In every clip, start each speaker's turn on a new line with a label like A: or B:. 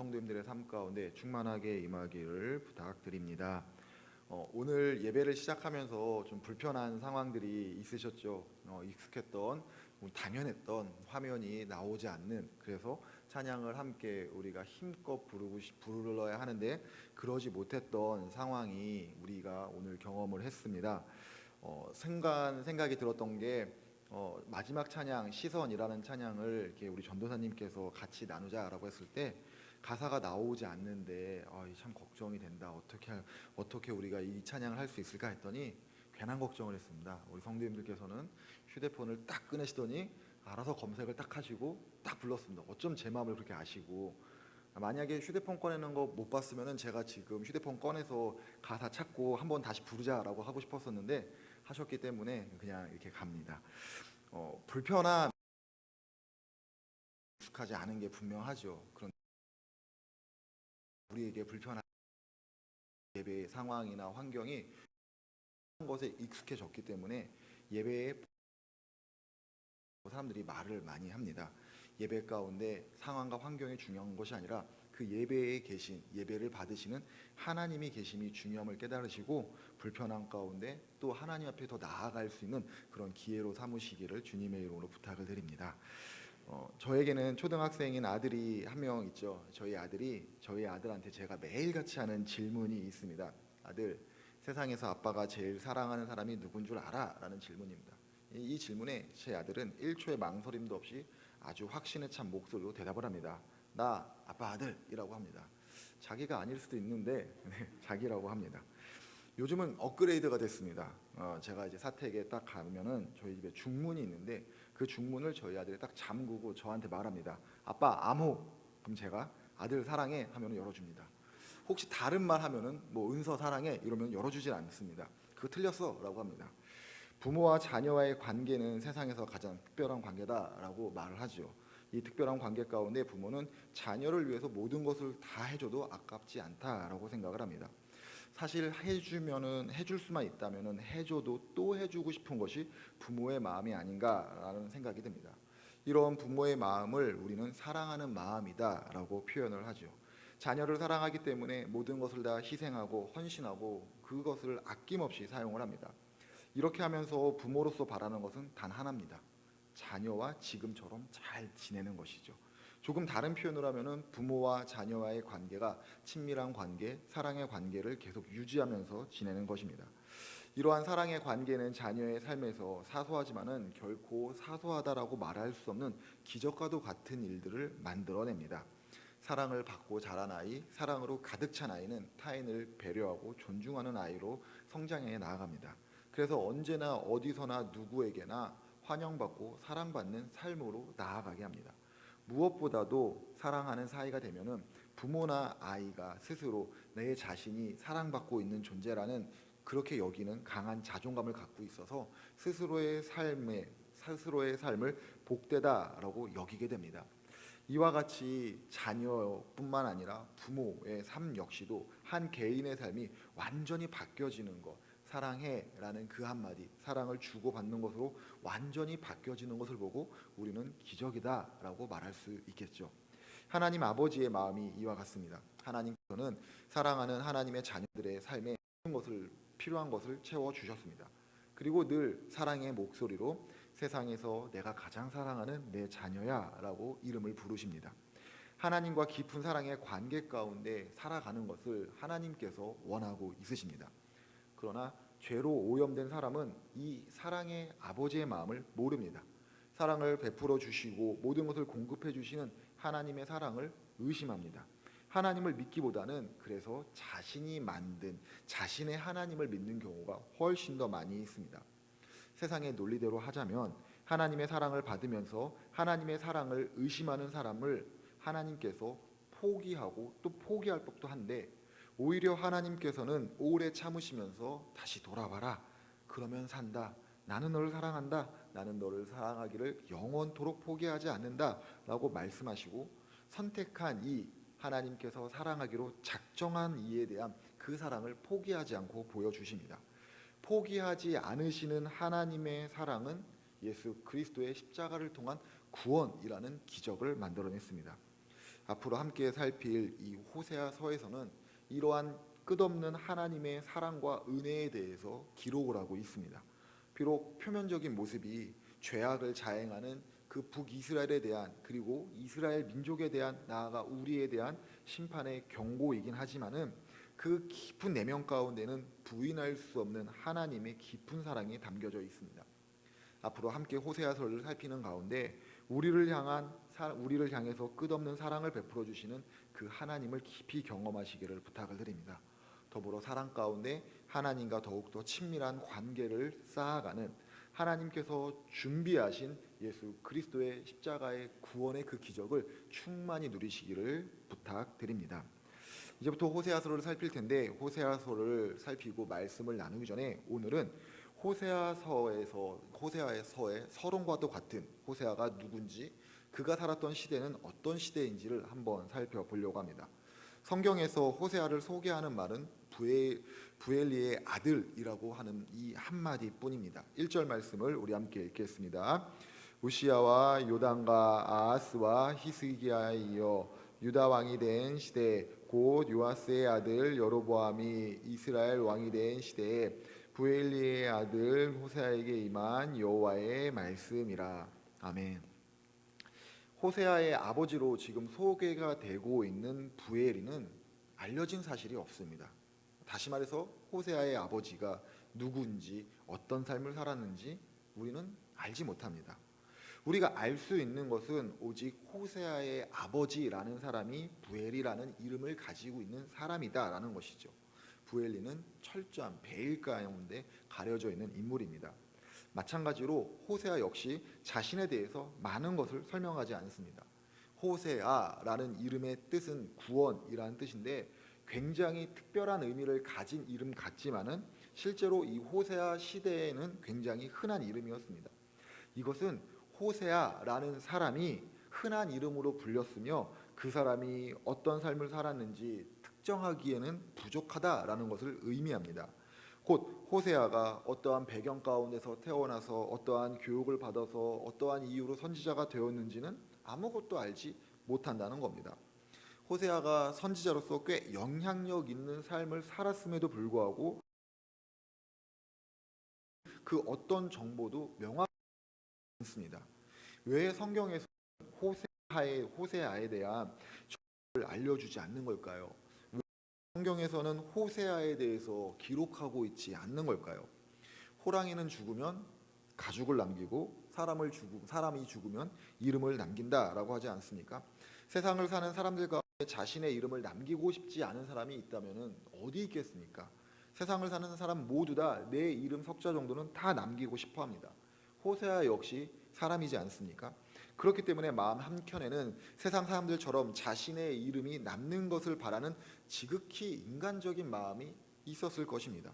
A: 성도님들의 삶 가운데 충만하게 임하기를 부탁드립니다. 오늘 예배를 시작하면서 좀 불편한 상황들이 있으셨죠. 익숙했던 당연했던 화면이 나오지 않는, 그래서 찬양을 함께 우리가 힘껏 부르러야 하는데 그러지 못했던 상황이 우리가 오늘 경험을 했습니다. 생각이 들었던 게 마지막 찬양 시선이라는 찬양을 이렇게 우리 전도사님께서 같이 나누자라고 했을 때 가사가 나오지 않는데 참 걱정이 된다. 어떻게 우리가 이 찬양을 할 수 있을까 했더니 괜한 걱정을 했습니다. 우리 성도님들께서는 휴대폰을 딱 꺼내시더니 알아서 검색을 딱 하시고 딱 불렀습니다. 어쩜 제 마음을 그렇게 아시고. 만약에 휴대폰 꺼내는 거 못 봤으면은 제가 지금 휴대폰 꺼내서 가사 찾고 한번 다시 부르자라고 하고 싶었었는데 하셨기 때문에 그냥 이렇게 갑니다. 불편함 익숙하지 않은 게 분명하죠. 그런 우리에게 불편한 예배의 상황이나 환경이 한 것에 익숙해졌기 때문에 예배에 사람들이 말을 많이 합니다. 예배 가운데 상황과 환경이 중요한 것이 아니라 그 예배에 계신, 예배를 받으시는 하나님이 계심이 중요함을 깨달으시고 불편함 가운데 또 하나님 앞에 더 나아갈 수 있는 그런 기회로 삼으시기를 주님의 이름으로 부탁을 드립니다. 저에게는 초등학생인 아들이 한 명 있죠. 저희 아들한테 제가 매일같이 하는 질문이 있습니다. 아들, 세상에서 아빠가 제일 사랑하는 사람이 누군 줄 알아? 라는 질문입니다. 이 질문에 제 아들은 1초의 망설임도 없이 아주 확신에 찬 목소리로 대답을 합니다. 나 아빠 아들이라고 합니다. 자기가 아닐 수도 있는데 자기라고 합니다. 요즘은 업그레이드가 됐습니다. 제가 이제 사택에 딱 가면은 저희 집에 중문이 있는데 그 중문을 저희 아들이 딱 잠그고 저한테 말합니다. 아빠 암호. 그럼 제가 아들 사랑해 하면 열어줍니다. 혹시 다른 말 하면은 뭐 은서 사랑해 이러면 열어주질 않습니다. 그거 틀렸어라고 합니다. 부모와 자녀와의 관계는 세상에서 가장 특별한 관계다라고 말을 하죠. 이 특별한 관계 가운데 부모는 자녀를 위해서 모든 것을 다 해줘도 아깝지 않다라고 생각을 합니다. 사실 해줄 수만 있다면은 해줘도 또 해주고 싶은 것이 부모의 마음이 아닌가라는 생각이 듭니다. 이런 부모의 마음을 우리는 사랑하는 마음이다라고 표현을 하죠. 자녀를 사랑하기 때문에 모든 것을 다 희생하고 헌신하고 그것을 아낌없이 사용을 합니다. 이렇게 하면서 부모로서 바라는 것은 단 하나입니다. 자녀와 지금처럼 잘 지내는 것이죠. 조금 다른 표현을 하면은 부모와 자녀와의 관계가 친밀한 관계, 사랑의 관계를 계속 유지하면서 지내는 것입니다. 이러한 사랑의 관계는 자녀의 삶에서 사소하지만은 결코 사소하다라고 말할 수 없는 기적과도 같은 일들을 만들어냅니다. 사랑을 받고 자란 아이, 사랑으로 가득 찬 아이는 타인을 배려하고 존중하는 아이로 성장해 나아갑니다. 그래서 언제나 어디서나 누구에게나 환영받고 사랑받는 삶으로 나아가게 합니다. 무엇보다도 사랑하는 사이가 되면은 부모나 아이가 스스로 내 자신이 사랑받고 있는 존재라는 그렇게 여기는 강한 자존감을 갖고 있어서 스스로의 삶을 복되다라고 여기게 됩니다. 이와 같이 자녀뿐만 아니라 부모의 삶 역시도 한 개인의 삶이 완전히 바뀌어지는 것, 사랑해라는 그 한마디, 사랑을 주고받는 것으로 완전히 바뀌어지는 것을 보고 우리는 기적이다라고 말할 수 있겠죠. 하나님 아버지의 마음이 이와 같습니다. 하나님께서는 사랑하는 하나님의 자녀들의 삶에 필요한 것을 채워 주셨습니다. 그리고 늘 사랑의 목소리로 세상에서 내가 가장 사랑하는 내 자녀야라고 이름을 부르십니다. 하나님과 깊은 사랑의 관계 가운데 살아가는 것을 하나님께서 원하고 있으십니다. 그러나 죄로 오염된 사람은 이 사랑의 아버지의 마음을 모릅니다. 사랑을 베풀어 주시고 모든 것을 공급해 주시는 하나님의 사랑을 의심합니다. 하나님을 믿기보다는 그래서 자신이 만든 자신의 하나님을 믿는 경우가 훨씬 더 많이 있습니다. 세상의 논리대로 하자면 하나님의 사랑을 받으면서 하나님의 사랑을 의심하는 사람을 하나님께서 포기하고 또 포기할 법도 한데 오히려 하나님께서는 오래 참으시면서 다시 돌아와라. 그러면 산다. 나는 너를 사랑한다. 나는 너를 사랑하기를 영원토록 포기하지 않는다. 라고 말씀하시고 선택한 이 하나님께서 사랑하기로 작정한 이에 대한 그 사랑을 포기하지 않고 보여주십니다. 포기하지 않으시는 하나님의 사랑은 예수 그리스도의 십자가를 통한 구원이라는 기적을 만들어냈습니다. 앞으로 함께 살필 이 호세아서에서는 이러한 끝없는 하나님의 사랑과 은혜에 대해서 기록을 하고 있습니다. 비록 표면적인 모습이 죄악을 자행하는 그 북이스라엘에 대한, 그리고 이스라엘 민족에 대한, 나아가 우리에 대한 심판의 경고이긴 하지만은 그 깊은 내면 가운데는 부인할 수 없는 하나님의 깊은 사랑이 담겨져 있습니다. 앞으로 함께 호세아서를 살피는 가운데 우리를 향해서 끝없는 사랑을 베풀어 주시는 그 하나님을 깊이 경험하시기를 부탁을 드립니다. 더불어 사랑 가운데 하나님과 더욱더 친밀한 관계를 쌓아가는 하나님께서 준비하신 예수 그리스도의 십자가의 구원의 그 기적을 충만히 누리시기를 부탁드립니다. 이제부터 호세아서를 살필 텐데, 호세아서를 살피고 말씀을 나누기 전에 오늘은 호세아서의 서론과도 같은 호세아가 누군지, 그가 살았던 시대는 어떤 시대인지를 한번 살펴보려고 합니다. 성경에서 호세아를 소개하는 말은 부엘리의 아들이라고 하는 이 한마디 뿐입니다. 1절 말씀을 우리 함께 읽겠습니다. 우시야와 요담과 아하스와 히스기야에 이어 유다 왕이 된 시대, 곧 요아스의 아들 여로보암이 이스라엘 왕이 된 시대에 부엘리의 아들 호세아에게 임한 여호와의 말씀이라. 아멘. 호세아의 아버지로 지금 소개가 되고 있는 부엘이는 알려진 사실이 없습니다. 다시 말해서 호세아의 아버지가 누구인지, 어떤 삶을 살았는지 우리는 알지 못합니다. 우리가 알 수 있는 것은 오직 호세아의 아버지라는 사람이 부엘이라는 이름을 가지고 있는 사람이다라는 것이죠. 부엘리는 철저한 베일 가운데 가려져 있는 인물입니다. 마찬가지로 호세아 역시 자신에 대해서 많은 것을 설명하지 않습니다. 호세아라는 이름의 뜻은 구원이라는 뜻인데 굉장히 특별한 의미를 가진 이름 같지만은 실제로 이 호세아 시대에는 굉장히 흔한 이름이었습니다. 이것은 호세아라는 사람이 흔한 이름으로 불렸으며 그 사람이 어떤 삶을 살았는지 특정하기에는 부족하다라는 것을 의미합니다. 곧 호세아가 어떠한 배경 가운데서 태어나서 어떠한 교육을 받아서 어떠한 이유로 선지자가 되었는지는 아무것도 알지 못한다는 겁니다. 호세아가 선지자로서 꽤 영향력 있는 삶을 살았음에도 불구하고 그 어떤 정보도 명확하지 않습니다. 왜 성경에서 호세아에 대한 정보를 알려주지 않는 걸까요? 성경에서는 호세아에 대해서 기록하고 있지 않는 걸까요? 호랑이는 죽으면 가죽을 남기고 사람이 죽으면 이름을 남긴다라고 하지 않습니까? 세상을 사는 사람들 가운데 자신의 이름을 남기고 싶지 않은 사람이 있다면 어디 있겠습니까? 세상을 사는 사람 모두 다 내 이름 석자 정도는 다 남기고 싶어 합니다. 호세아 역시 사람이지 않습니까? 그렇기 때문에 마음 한켠에는 세상 사람들처럼 자신의 이름이 남는 것을 바라는 지극히 인간적인 마음이 있었을 것입니다.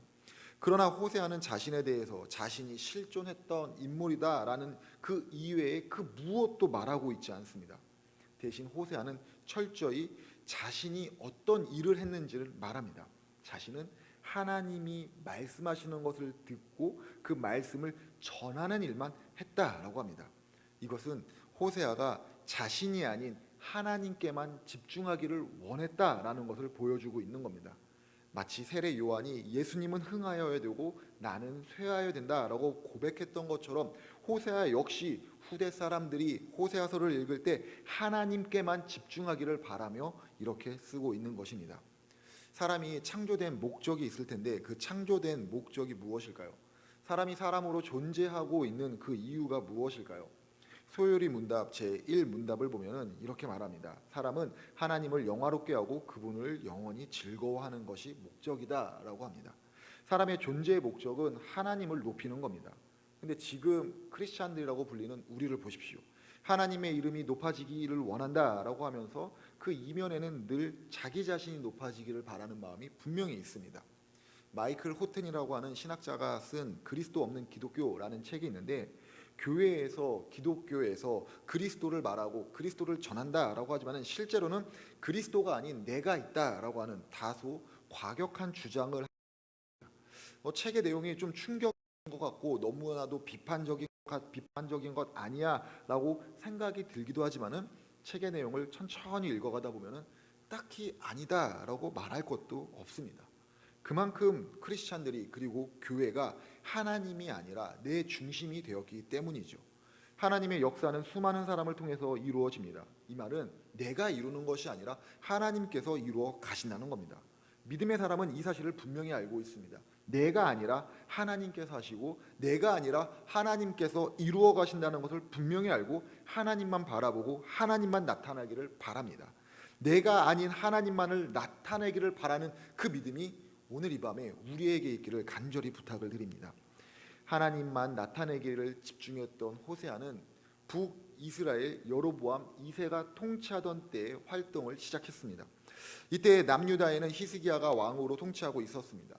A: 그러나 호세아는 자신에 대해서 자신이 실존했던 인물이다라는 그 이외에 그 무엇도 말하고 있지 않습니다. 대신 호세아는 철저히 자신이 어떤 일을 했는지를 말합니다. 자신은 하나님이 말씀하시는 것을 듣고 그 말씀을 전하는 일만 했다라고 합니다. 이것은 호세아가 자신이 아닌 하나님께만 집중하기를 원했다라는 것을 보여주고 있는 겁니다. 마치 세례 요한이 예수님은 흥하여야 되고 나는 쇠하여야 된다라고 고백했던 것처럼 호세아 역시 후대 사람들이 호세아서를 읽을 때 하나님께만 집중하기를 바라며 이렇게 쓰고 있는 것입니다. 사람이 창조된 목적이 있을 텐데 그 창조된 목적이 무엇일까요? 사람이 사람으로 존재하고 있는 그 이유가 무엇일까요? 소요리 문답 제1문답을 보면은 이렇게 말합니다. 사람은 하나님을 영화롭게 하고 그분을 영원히 즐거워하는 것이 목적이다라고 합니다. 사람의 존재의 목적은 하나님을 높이는 겁니다. 근데 지금 크리스찬들이라고 불리는 우리를 보십시오. 하나님의 이름이 높아지기를 원한다라고 하면서 그 이면에는 늘 자기 자신이 높아지기를 바라는 마음이 분명히 있습니다. 마이클 호튼이라고 하는 신학자가 쓴 그리스도 없는 기독교라는 책이 있는데 기독교에서 그리스도를 말하고 그리스도를 전한다라고 하지만 실제로는 그리스도가 아닌 내가 있다라고 하는 다소 과격한 주장을 책의 내용이 좀 충격인 것 같고 너무나도 비판적인 것 아니야라고 생각이 들기도 하지만은 책의 내용을 천천히 읽어가다 보면은 딱히 아니다라고 말할 것도 없습니다. 그만큼 크리스찬들이 그리고 교회가 하나님이 아니라 내 중심이 되었기 때문이죠. 하나님의 역사는 수많은 사람을 통해서 이루어집니다. 이 말은 내가 이루는 것이 아니라 하나님께서 이루어 가신다는 겁니다. 믿음의 사람은 이 사실을 분명히 알고 있습니다. 내가 아니라 하나님께서 하시고 내가 아니라 하나님께서 이루어 가신다는 것을 분명히 알고 하나님만 바라보고 하나님만 나타나기를 바랍니다. 내가 아닌 하나님만을 나타내기를 바라는 그 믿음이 오늘 이 밤에 우리에게 있기를 간절히 부탁을 드립니다. 하나님만 나타내기를 집중했던 호세아는 북이스라엘 여로보암 2세가 통치하던 때에 활동을 시작했습니다. 이때 남유다에는 히스기야가 왕으로 통치하고 있었습니다.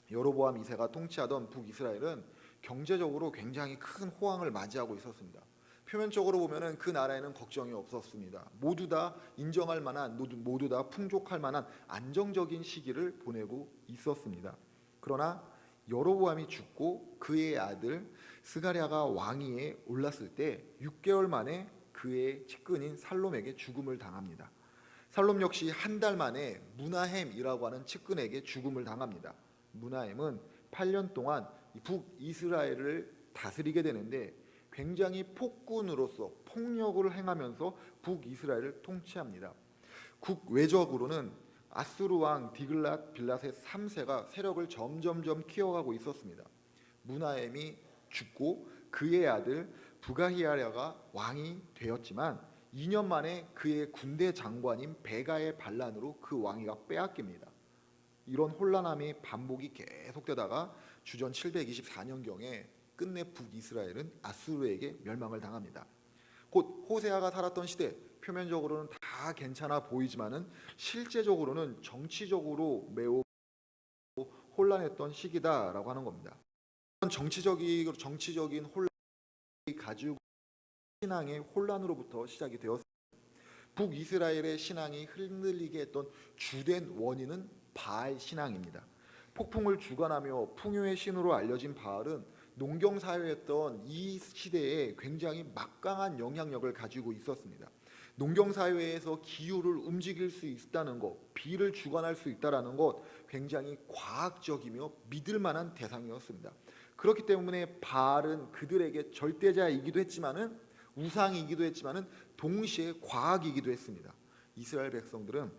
A: 여로보암 2세가 통치하던 북이스라엘은 경제적으로 굉장히 큰 호황을 맞이하고 있었습니다. 표면적으로 보면은 그 나라에는 걱정이 없었습니다. 모두 다 인정할 만한, 모두 다 풍족할 만한 안정적인 시기를 보내고 있었습니다. 그러나 여로보암이 죽고 그의 아들 스가랴가 왕위에 올랐을 때 6개월 만에 그의 측근인 살롬에게 죽음을 당합니다. 살롬 역시 한 달 만에 무나헴이라고 하는 측근에게 죽음을 당합니다. 무나헴은 8년 동안 북이스라엘을 다스리게 되는데 굉장히 폭군으로서 폭력을 행하면서 북이스라엘을 통치합니다. 국외적으로는 아수르 왕 디글랏 빌라셋 3세가 세력을 점점점 키워가고 있었습니다. 무나헴이 죽고 그의 아들 부가히야랴가 왕이 되었지만 2년 만에 그의 군대 장관인 베가의 반란으로 그 왕위가 빼앗깁니다. 이런 혼란함의 반복이 계속되다가 주전 724년경에 끝내 북이스라엘은 아수르에게 멸망을 당합니다. 곧 호세아가 살았던 시대, 표면적으로는 다 괜찮아 보이지만은 실제적으로는 정치적으로 매우 혼란했던 시기다라고 하는 겁니다. 정치적인 혼란이 가지고 신앙의 혼란으로부터 시작이 되었습니다. 북이스라엘의 신앙이 흔들리게 했던 주된 원인은 바알 신앙입니다. 폭풍을 주관하며 풍요의 신으로 알려진 바알은 농경사회였던 이 시대에 굉장히 막강한 영향력을 가지고 있었습니다. 농경사회에서 기후를 움직일 수 있다는 것, 비를 주관할 수 있다는 것 굉장히 과학적이며 믿을 만한 대상이었습니다. 그렇기 때문에 바알은 그들에게 절대자이기도 했지만은 우상이기도 했지만은 동시에 과학이기도 했습니다. 이스라엘 백성들은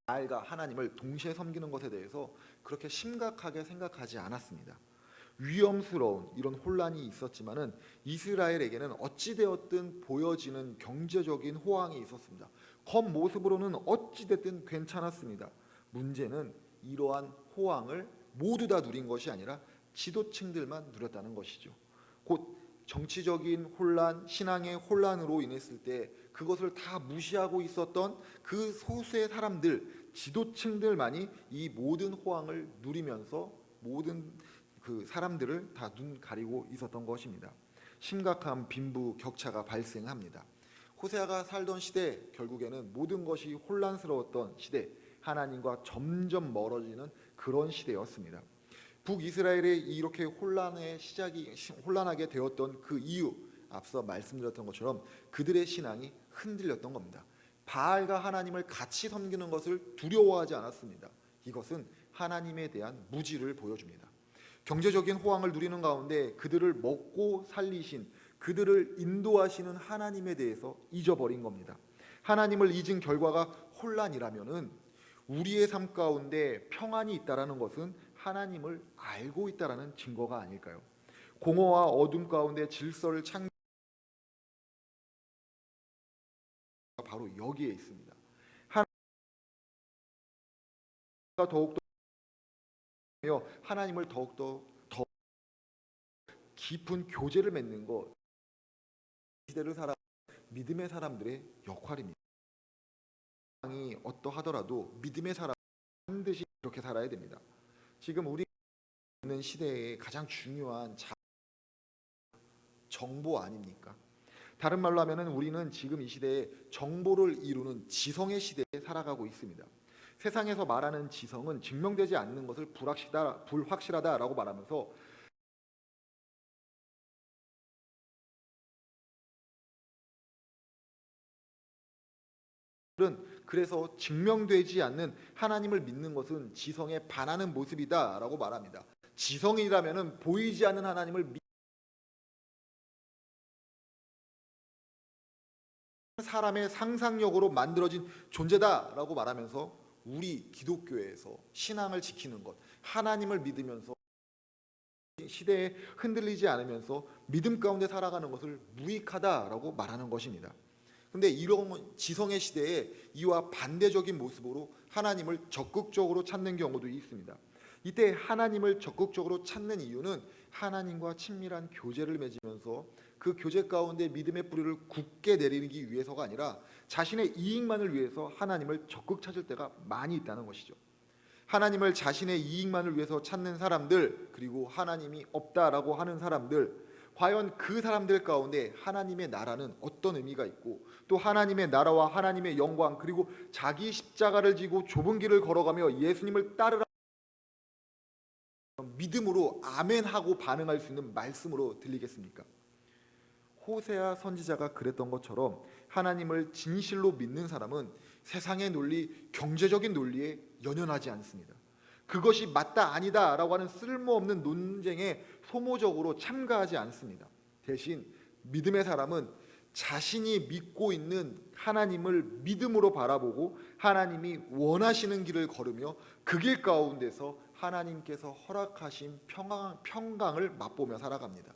A: 바알과 하나님을 동시에 섬기는 것에 대해서 그렇게 심각하게 생각하지 않았습니다. 위험스러운 이런 혼란이 있었지만은 이스라엘에게는 어찌되었든 보여지는 경제적인 호황이 있었습니다. 겉모습으로는 어찌됐든 괜찮았습니다. 문제는 이러한 호황을 모두 다 누린 것이 아니라 지도층들만 누렸다는 것이죠. 곧 정치적인 혼란, 신앙의 혼란으로 인했을 때 그것을 다 무시하고 있었던 그 소수의 사람들, 지도층들만이 이 모든 호황을 누리면서 모든 그 사람들을 다 눈 가리고 있었던 것입니다. 심각한 빈부 격차가 발생합니다. 호세아가 살던 시대, 결국에는 모든 것이 혼란스러웠던 시대, 하나님과 점점 멀어지는 그런 시대였습니다. 북이스라엘이 이렇게 혼란하게 되었던 그 이유, 앞서 말씀드렸던 것처럼 그들의 신앙이 흔들렸던 겁니다. 바알과 하나님을 같이 섬기는 것을 두려워하지 않았습니다. 이것은 하나님에 대한 무지를 보여줍니다. 경제적인 호황을 누리는 가운데 그들을 먹고 살리신, 그들을 인도하시는 하나님에 대해서 잊어버린 겁니다. 하나님을 잊은 결과가 혼란이라면은 우리의 삶 가운데 평안이 있다라는 것은 하나님을 알고 있다라는 증거가 아닐까요? 공허와 어둠 가운데 질서를 창 바로 여기에 있습니다. 하나님과 더욱더 하나님을 더욱더 더 깊은 교제를 맺는 것, 시대를 살아 믿음의 사람들의 역할입니다. 상황이 어떠하더라도 믿음의 사람 반드시 그렇게 살아야 됩니다. 지금 우리 있는 시대의 가장 중요한 정보 아닙니까? 다른 말로 하면은 우리는 지금 이 시대에 정보를 이루는 지성의 시대에 살아가고 있습니다. 세상에서 말하는 지성은 증명되지 않는 것을 불확실하다라고 말하면서 그래서 증명되지 않는 하나님을 믿는 것은 지성에 반하는 모습이다라고 말합니다. 지성이라면은 보이지 않는 하나님을 사람의 상상력으로 만들어진 존재다라고 말하면서 우리 기독교에서 신앙을 지키는 것, 하나님을 믿으면서 시대에 흔들리지 않으면서 믿음 가운데 살아가는 것을 무익하다라고 말하는 것입니다. 근데 이런 지성의 시대에 이와 반대적인 모습으로 하나님을 적극적으로 찾는 경우도 있습니다. 이때 하나님을 적극적으로 찾는 이유는 하나님과 친밀한 교제를 맺으면서 그 교제 가운데 믿음의 뿌리를 굳게 내리기 위해서가 아니라 자신의 이익만을 위해서 하나님을 적극 찾을 때가 많이 있다는 것이죠. 하나님을 자신의 이익만을 위해서 찾는 사람들, 그리고 하나님이 없다라고 하는 사람들, 과연 그 사람들 가운데 하나님의 나라는 어떤 의미가 있고, 또 하나님의 나라와 하나님의 영광, 그리고 자기 십자가를 지고 좁은 길을 걸어가며 예수님을 따르라 믿음으로 아멘하고 반응할 수 있는 말씀으로 들리겠습니까? 호세아 선지자가 그랬던 것처럼 하나님을 진실로 믿는 사람은 세상의 논리, 경제적인 논리에 연연하지 않습니다. 그것이 맞다 아니다라고 하는 쓸모없는 논쟁에 소모적으로 참가하지 않습니다. 대신 믿음의 사람은 자신이 믿고 있는 하나님을 믿음으로 바라보고 하나님이 원하시는 길을 걸으며 그 길 가운데서 하나님께서 허락하신 평강을 맛보며 살아갑니다.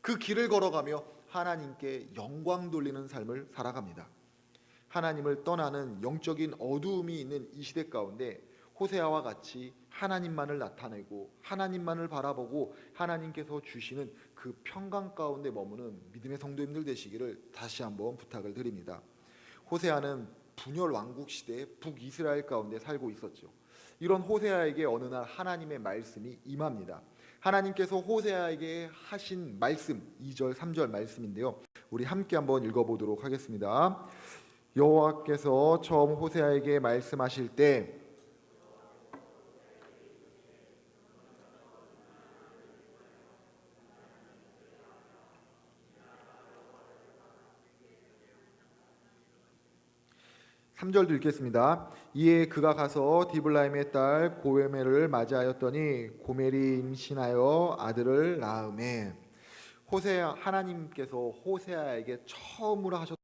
A: 그 길을 걸어가며 하나님께 영광 돌리는 삶을 살아갑니다. 하나님을 떠나는 영적인 어두움이 있는 이 시대 가운데 호세아와 같이 하나님만을 나타내고 하나님만을 바라보고 하나님께서 주시는 그 평강 가운데 머무는 믿음의 성도님들 되시기를 다시 한번 부탁을 드립니다. 호세아는 분열 왕국 시대의 북이스라엘 가운데 살고 있었죠. 이런 호세아에게 어느 날 하나님의 말씀이 임합니다. 하나님께서 호세아에게 하신 말씀 2절 3절 말씀인데요. 우리 함께 한번 읽어보도록 하겠습니다. 여호와께서 처음 호세아에게 말씀하실 때 3절도 읽겠습니다. 이에 그가 가서 디블라임의 딸 고메를 맞이하였더니 고멜이 임신하여 아들을 낳으매. 하나님께서 호세아에게 처음으로 하셨던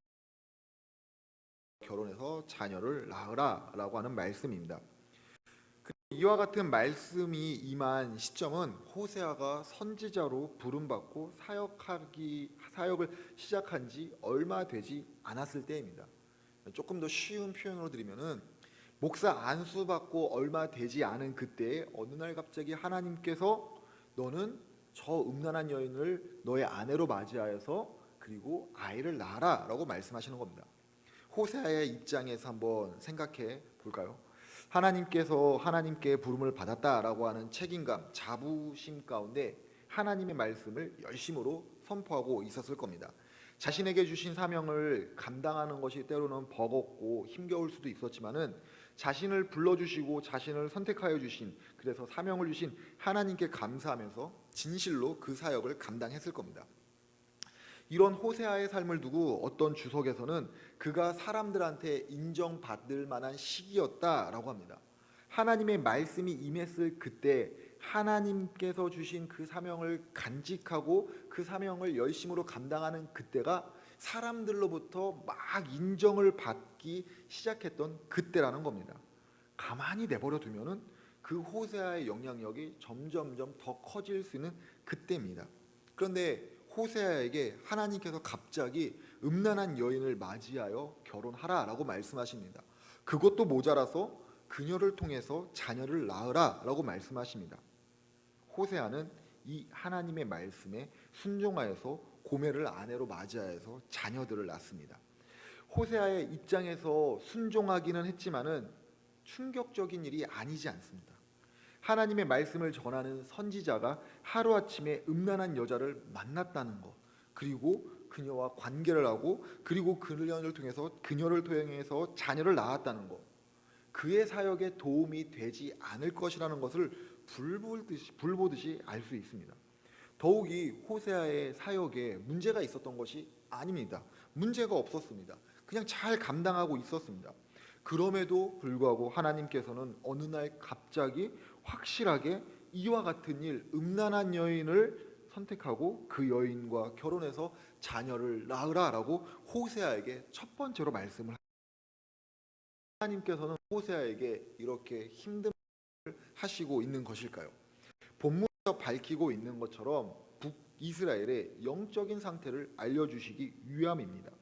A: 결혼해서 자녀를 낳으라라고 하는 말씀입니다. 이와 같은 말씀이 임한 시점은 호세아가 선지자로 부름받고 사역을 시작한 지 얼마 되지 않았을 때입니다. 조금 더 쉬운 표현으로 드리면은 목사 안수 받고 얼마 되지 않은 그때에 어느 날 갑자기 하나님께서 너는 저 음란한 여인을 너의 아내로 맞이하여서 그리고 아이를 낳아라라고 말씀하시는 겁니다. 호세아의 입장에서 한번 생각해 볼까요? 하나님께 부름을 받았다라고 하는 책임감, 자부심 가운데 하나님의 말씀을 열심으로 선포하고 있었을 겁니다. 자신에게 주신 사명을 감당하는 것이 때로는 버겁고 힘겨울 수도 있었지만은 자신을 불러주시고 자신을 선택하여 주신, 그래서 사명을 주신 하나님께 감사하면서 진실로 그 사역을 감당했을 겁니다. 이런 호세아의 삶을 두고 어떤 주석에서는 그가 사람들한테 인정받을 만한 시기였다라고 합니다. 하나님의 말씀이 임했을 그때 하나님께서 주신 그 사명을 간직하고 그 사명을 열심으로 감당하는 그때가 사람들로부터 막 인정을 받기 시작했던 그때라는 겁니다. 가만히 내버려 두면은 그 호세아의 영향력이 점점점 더 커질 수 있는 그때입니다. 그런데 호세아에게 하나님께서 갑자기 음란한 여인을 맞이하여 결혼하라라고 말씀하십니다. 그것도 모자라서 그녀를 통해서 자녀를 낳으라라고 말씀하십니다. 호세아는 이 하나님의 말씀에 순종하여서 고멜을 아내로 맞이하여서 자녀들을 낳습니다. 호세아의 입장에서 순종하기는 했지만은 충격적인 일이 아니지 않습니다. 하나님의 말씀을 전하는 선지자가 하루아침에 음란한 여자를 만났다는 것, 그리고 그녀와 관계를 하고 그리고 그녀를 통해서 자녀를 낳았다는 것, 그의 사역에 도움이 되지 않을 것이라는 것을 불보듯이 알 수 있습니다. 더욱이 호세아의 사역에 문제가 있었던 것이 아닙니다. 문제가 없었습니다. 그냥 잘 감당하고 있었습니다. 그럼에도 불구하고 하나님께서는 어느 날 갑자기 확실하게 이와 같은 일, 음란한 여인을 선택하고 그 여인과 결혼해서 자녀를 낳으라라고 호세아에게 첫 번째로 말씀을 하나님께서는 호세아에게 이렇게 힘든 일을 하시고 있는 것일까요? 본문에서 밝히고 있는 것처럼 북이스라엘의 영적인 상태를 알려주시기 위함입니다.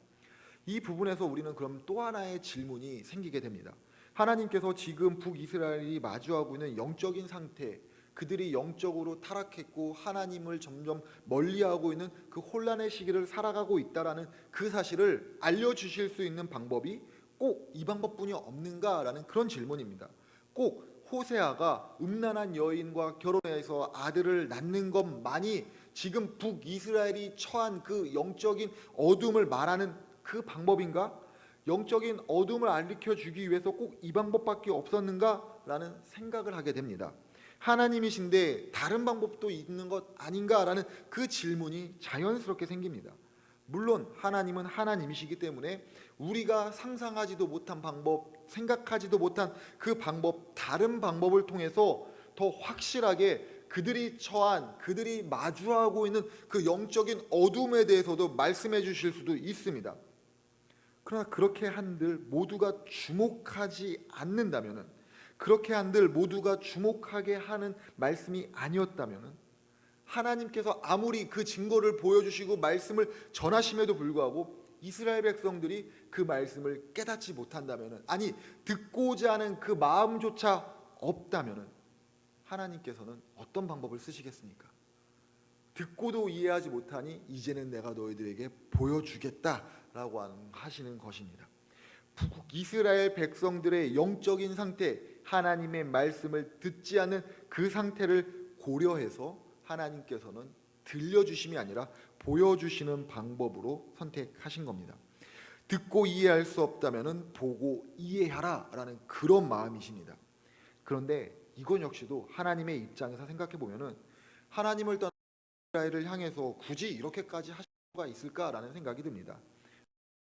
A: 이 부분에서 우리는 그럼 또 하나의 질문이 생기게 됩니다. 하나님께서 지금 북이스라엘이 마주하고 있는 영적인 상태, 그들이 영적으로 타락했고 하나님을 점점 멀리하고 있는 그 혼란의 시기를 살아가고 있다라는 그 사실을 알려주실 수 있는 방법이 꼭 이 방법뿐이 없는가라는 그런 질문입니다. 꼭 호세아가 음란한 여인과 결혼해서 아들을 낳는 것만이 지금 북이스라엘이 처한 그 영적인 어둠을 말하는 그 방법인가? 영적인 어둠을 알리켜 주기 위해서 꼭 이 방법밖에 없었는가라는 생각을 하게 됩니다. 하나님이신데 다른 방법도 있는 것 아닌가라는 그 질문이 자연스럽게 생깁니다. 물론 하나님은 하나님이시기 때문에 우리가 상상하지도 못한 방법, 생각하지도 못한 그 방법, 다른 방법을 통해서 더 확실하게 그들이 처한, 그들이 마주하고 있는 그 영적인 어둠에 대해서도 말씀해 주실 수도 있습니다. 그러나 그렇게 한들 모두가 주목하지 않는다면은, 그렇게 한들 모두가 주목하게 하는 말씀이 아니었다면은, 하나님께서 아무리 그 증거를 보여주시고 말씀을 전하심에도 불구하고 이스라엘 백성들이 그 말씀을 깨닫지 못한다면은, 아니 듣고자 하는 그 마음조차 없다면은 하나님께서는 어떤 방법을 쓰시겠습니까? 듣고도 이해하지 못하니 이제는 내가 너희들에게 보여주겠다라고 하시는 것입니다. 북이스라엘 백성들의 영적인 상태, 하나님의 말씀을 듣지 않는 그 상태를 고려해서 하나님께서는 들려주심이 아니라 보여주시는 방법으로 선택하신 겁니다. 듣고 이해할 수 없다면 보고 이해하라라는 그런 마음이십니다. 그런데 이건 역시도 하나님의 입장에서 생각해 보면은 하나님을 떠난 이스라엘을 향해서 굳이 이렇게까지 하실 수가 있을까라는 생각이 듭니다.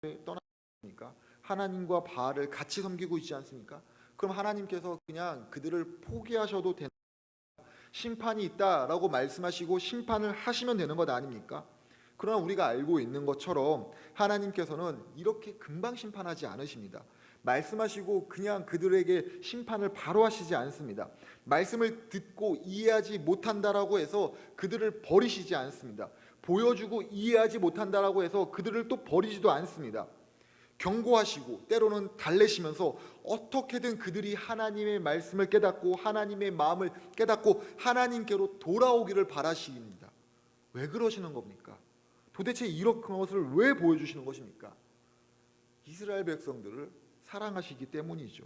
A: 떠나니까 하나님과 바알을 같이 섬기고 있지 않습니까? 그럼 하나님께서 그냥 그들을 포기하셔도 되는, 심판이 있다라고 말씀하시고 심판을 하시면 되는 것 아닙니까? 그러나 우리가 알고 있는 것처럼 하나님께서는 이렇게 금방 심판하지 않으십니다. 말씀하시고 그냥 그들에게 심판을 바로 하시지 않습니다. 말씀을 듣고 이해하지 못한다라고 해서 그들을 버리시지 않습니다. 보여주고 이해하지 못한다라고 해서 그들을 또 버리지도 않습니다. 경고하시고 때로는 달래시면서 어떻게든 그들이 하나님의 말씀을 깨닫고 하나님의 마음을 깨닫고 하나님께로 돌아오기를 바라십니다. 왜 그러시는 겁니까? 도대체 이런 것을 왜 보여주시는 것입니까? 이스라엘 백성들을 사랑하시기 때문이죠.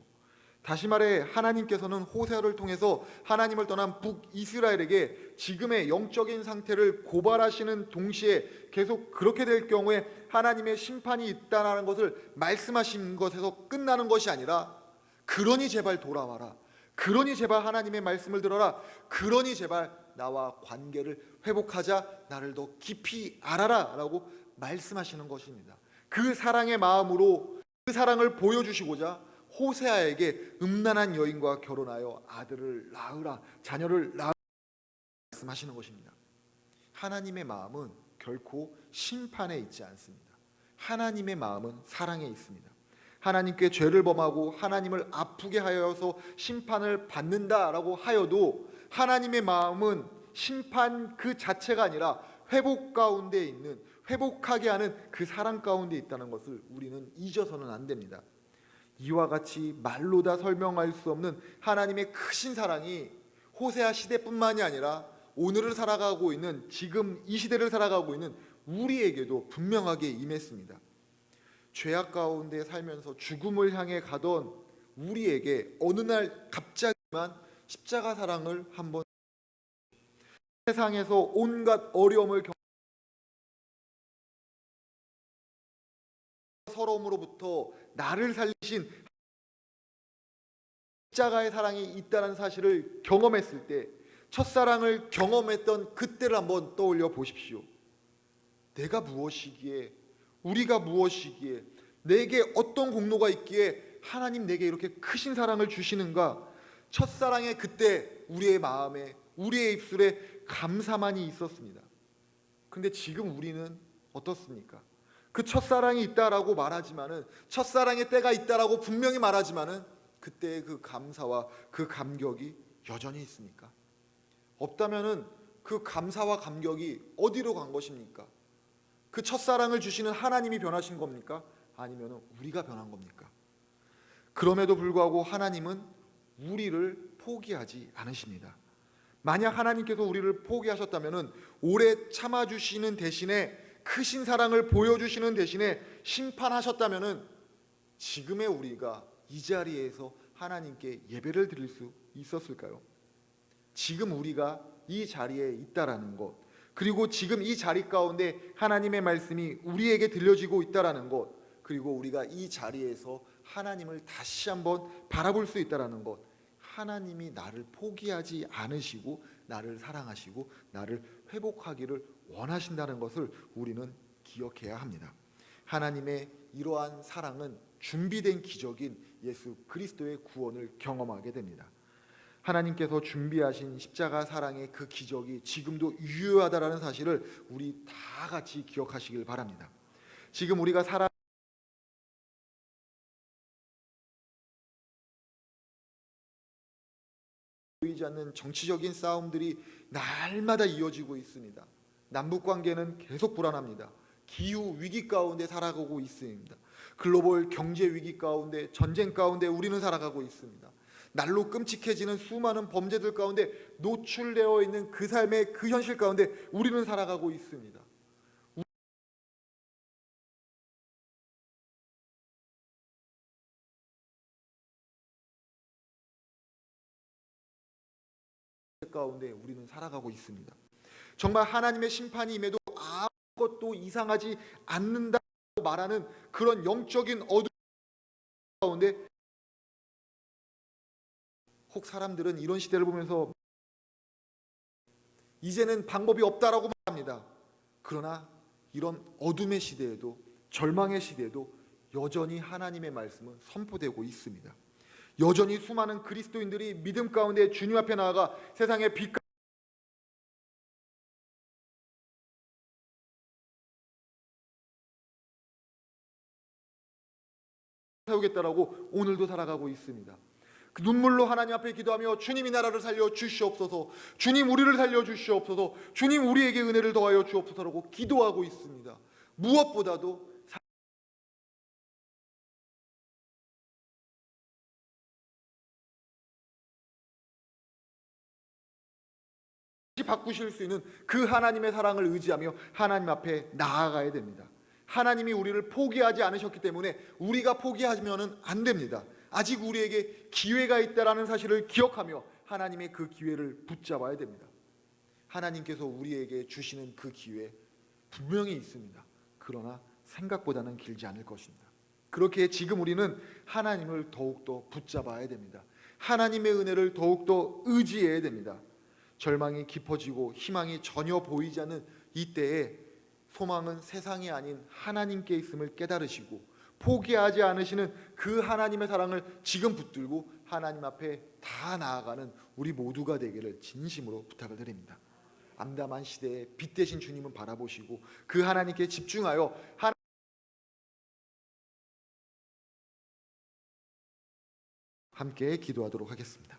A: 다시 말해 하나님께서는 호세아를 통해서 하나님을 떠난 북이스라엘에게 지금의 영적인 상태를 고발하시는 동시에 계속 그렇게 될 경우에 하나님의 심판이 있다는 것을 말씀하신 것에서 끝나는 것이 아니라, 그러니 제발 돌아와라, 그러니 제발 하나님의 말씀을 들어라, 그러니 제발 나와 관계를 회복하자, 나를 더 깊이 알아라 라고 말씀하시는 것입니다. 그 사랑의 마음으로 그 사랑을 보여주시고자 호세아에게 음란한 여인과 결혼하여 아들을 낳으라, 자녀를 낳으라 말씀하시는 것입니다. 하나님의 마음은 결코 심판에 있지 않습니다. 하나님의 마음은 사랑에 있습니다. 하나님께 죄를 범하고 하나님을 아프게 하여서 심판을 받는다라고 하여도 하나님의 마음은 심판 그 자체가 아니라 회복 가운데 있는, 회복하게 하는 그 사랑 가운데 있다는 것을 우리는 잊어서는 안 됩니다. 이와 같이 말로 다 설명할 수 없는 하나님의 크신 사랑이 호세아 시대뿐만이 아니라 오늘을 살아가고 있는, 지금 이 시대를 살아가고 있는 우리에게도 분명하게 임했습니다. 죄악 가운데 살면서 죽음을 향해 가던 우리에게 어느 날 갑자기만 십자가 사랑을 한번, 세상에서 온갖 어려움을 서러움으로부터 나를 살리신 십자가의 사랑이 있다는 사실을 경험했을 때, 첫사랑을 경험했던 그때를 한번 떠올려 보십시오. 내가 무엇이기에, 우리가 무엇이기에, 내게 어떤 공로가 있기에 하나님 내게 이렇게 크신 사랑을 주시는가? 첫사랑의 그때 우리의 마음에, 우리의 입술에 감사만이 있었습니다. 근데 지금 우리는 어떻습니까? 그 첫사랑이 있다라고 말하지만은, 첫사랑의 때가 있다라고 분명히 말하지만은, 그때의 그 감사와 그 감격이 여전히 있습니까? 없다면은 그 감사와 감격이 어디로 간 것입니까? 그 첫사랑을 주시는 하나님이 변하신 겁니까? 아니면 우리가 변한 겁니까? 그럼에도 불구하고 하나님은 우리를 포기하지 않으십니다. 만약 하나님께서 우리를 포기하셨다면 오래 참아주시는 대신에, 크신 사랑을 보여주시는 대신에 심판하셨다면 지금의 우리가 이 자리에서 하나님께 예배를 드릴 수 있었을까요? 지금 우리가 이 자리에 있다라는 것, 그리고 지금 이 자리 가운데 하나님의 말씀이 우리에게 들려지고 있다라는 것, 그리고 우리가 이 자리에서 하나님을 다시 한번 바라볼 수 있다라는 것, 하나님이 나를 포기하지 않으시고 나를 사랑하시고 나를 회복하기를 원하신다는 것을 우리는 기억해야 합니다. 하나님의 이러한 사랑은 준비된 기적인 예수 그리스도의 구원을 경험하게 됩니다. 하나님께서 준비하신 십자가 사랑의 그 기적이 지금도 유효하다라는 사실을 우리 다 같이 기억하시길 바랍니다. 지금 우리가 보이지 않는 정치적인 싸움들이 날마다 이어지고 있습니다. 남북 관계는 계속 불안합니다. 기후 위기 가운데 살아가고 있습니다. 글로벌 경제 위기 가운데, 전쟁 가운데 우리는 살아가고 있습니다. 날로 끔찍해지는 수많은 범죄들 가운데 노출되어 있는 그 삶의 그 현실 가운데 우리는 살아가고 있습니다. 가운데 우리는 살아가고 있습니다. 정말 하나님의 심판이 임해도 아무것도 이상하지 않는다고 말하는 그런 영적인 어둠 가운데, 혹 사람들은 이런 시대를 보면서 이제는 방법이 없다라고 말합니다. 그러나 이런 어둠의 시대에도, 절망의 시대에도 여전히 하나님의 말씀은 선포되고 있습니다. 여전히 수많은 그리스도인들이 믿음 가운데 주님 앞에 나아가 세상의 빛 세우겠다라고 오늘도 살아가고 있습니다. 그 눈물로 하나님 앞에 기도하며 주님이 나라를 살려 주시옵소서, 주님 우리를 살려 주시옵소서, 주님 우리에게 은혜를 더하여 주옵소서라고 기도하고 있습니다. 무엇보다도 바꾸실 수 있는 그 하나님의 사랑을 의지하며 하나님 앞에 나아가야 됩니다. 하나님이 우리를 포기하지 않으셨기 때문에 우리가 포기하면 안 됩니다. 아직 우리에게 기회가 있다라는 사실을 기억하며 하나님의 그 기회를 붙잡아야 됩니다. 하나님께서 우리에게 주시는 그 기회 분명히 있습니다. 그러나 생각보다는 길지 않을 것입니다. 그렇게 지금 우리는 하나님을 더욱더 붙잡아야 됩니다. 하나님의 은혜를 더욱더 의지해야 됩니다. 절망이 깊어지고 희망이 전혀 보이지 않는 이때에 소망은 세상이 아닌 하나님께 있음을 깨달으시고 포기하지 않으시는 그 하나님의 사랑을 지금 붙들고 하나님 앞에 다 나아가는 우리 모두가 되기를 진심으로 부탁을 드립니다. 암담한 시대에 빛 대신 주님은 바라보시고 그 하나님께 집중하여 함께 기도하도록 하겠습니다.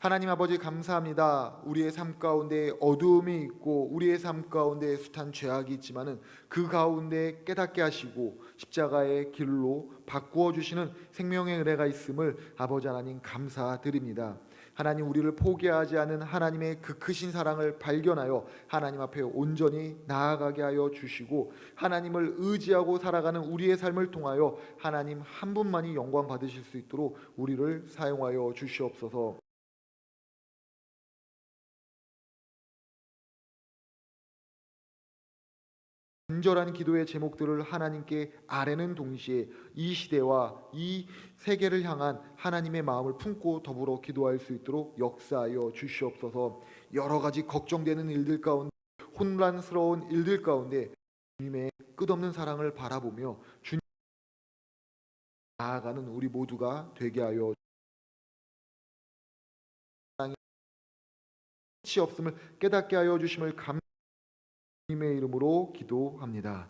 A: 하나님 아버지 감사합니다. 우리의 삶 가운데 어두움이 있고 우리의 삶 가운데 숱한 죄악이 있지만은 그 가운데 깨닫게 하시고 십자가의 길로 바꾸어 주시는 생명의 은혜가 있음을 아버지 하나님 감사드립니다. 하나님 우리를 포기하지 않은 하나님의 그 크신 사랑을 발견하여 하나님 앞에 온전히 나아가게 하여 주시고 하나님을 의지하고 살아가는 우리의 삶을 통하여 하나님 한 분만이 영광 받으실 수 있도록 우리를 사용하여 주시옵소서. 간절한 기도의 제목들을 하나님께 아뢰는 동시에 이 시대와 이 세계를 향한 하나님의 마음을 품고 더불어 기도할 수 있도록 역사하여 주시옵소서. 여러 가지 걱정되는 일들 가운데, 혼란스러운 일들 가운데 주님의 끝없는 사랑을 바라보며 주님 나아가는 우리 모두가 되게 하여 끝이 없음을 깨닫게 하여 주심을 감님의 이름으로 기도합니다.